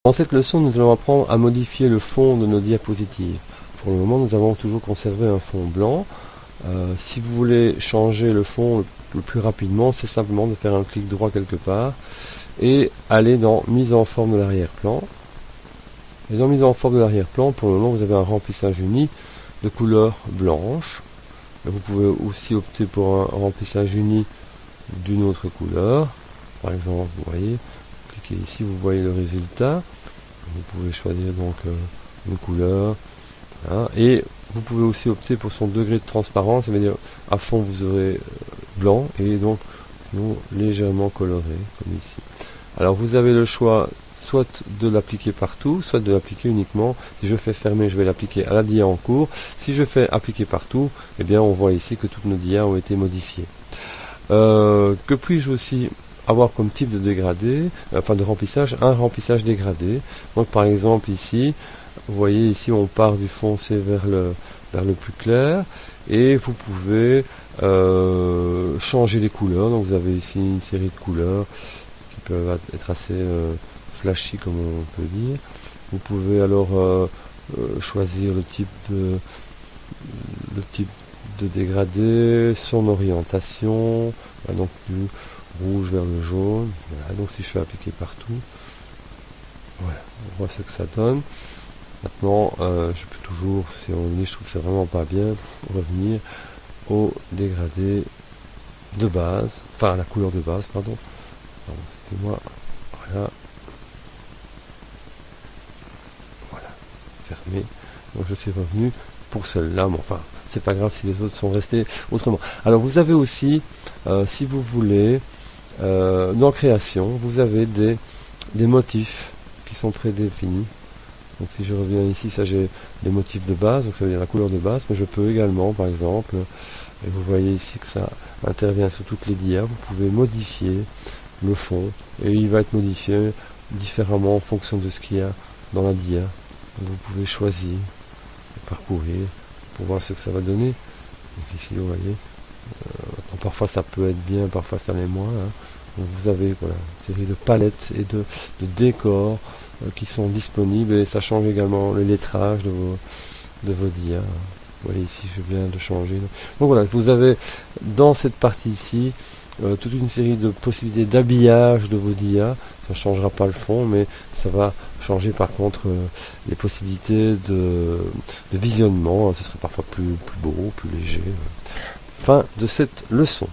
Dans cette leçon, nous allons apprendre à modifier le fond de nos diapositives. Pour le moment, nous avons toujours conservé un fond blanc. Si vous voulez changer le fond le plus rapidement, c'est simplement de faire un clic droit quelque part et aller dans mise en forme de l'arrière-plan. Et dans mise en forme de l'arrière-plan, pour le moment, vous avez un remplissage uni de couleur blanche. Et vous pouvez aussi opter pour un remplissage uni d'une autre couleur. Par exemple, vous voyez, cliquez ici, vous voyez le résultat. Vous pouvez choisir donc une couleur. Voilà. Et vous pouvez aussi opter pour son degré de transparence. Ça veut dire à fond vous aurez blanc et donc légèrement coloré comme ici. Alors vous avez le choix soit de l'appliquer partout, soit de l'appliquer uniquement. Si je fais fermer, je vais l'appliquer à la dia en cours. Si je fais appliquer partout, eh bien on voit ici que toutes nos dias ont été modifiées. Que puis-je aussi avoir comme type de dégradé, enfin de remplissage, un remplissage dégradé. Donc par exemple ici, vous voyez ici on part du foncé vers le plus clair et vous pouvez changer les couleurs. Donc vous avez ici une série de couleurs qui peuvent être assez flashy comme on peut dire. Vous pouvez alors choisir le type de dégradé, son orientation, donc du rouge vers le jaune. Voilà, donc si je fais appliquer partout, voilà, on voit ce que ça donne. Maintenant, je peux toujours, si on dit je trouve que c'est vraiment pas bien, revenir au dégradé de base, enfin à la couleur de base, pardon. Excusez-moi, voilà. Voilà, fermé. Donc je suis revenu pour celle-là, mais enfin, c'est pas grave si les autres sont restés autrement. Alors vous avez aussi, si vous voulez, dans création, vous avez des motifs qui sont prédéfinis. Donc si je reviens ici, ça j'ai les motifs de base, donc ça veut dire la couleur de base, mais je peux également, par exemple, et vous voyez ici que ça intervient sur toutes les dias, vous pouvez modifier le fond, et il va être modifié différemment en fonction de ce qu'il y a dans la dia. Donc, vous pouvez choisir, parcourir, pour voir ce que ça va donner. Donc ici, vous voyez, parfois ça peut être bien, parfois ça l'est moins. Donc, vous avez voilà, une série de palettes et de décors qui sont disponibles, et ça change également le lettrage de vos dias. Vous voyez ici, je viens de changer. Donc voilà, vous avez dans cette partie ici toute une série de possibilités d'habillage de vos dias. Ça ne changera pas le fond, mais ça va changer par contre les possibilités de visionnement. Ce serait parfois plus beau, plus léger. Fin de cette leçon.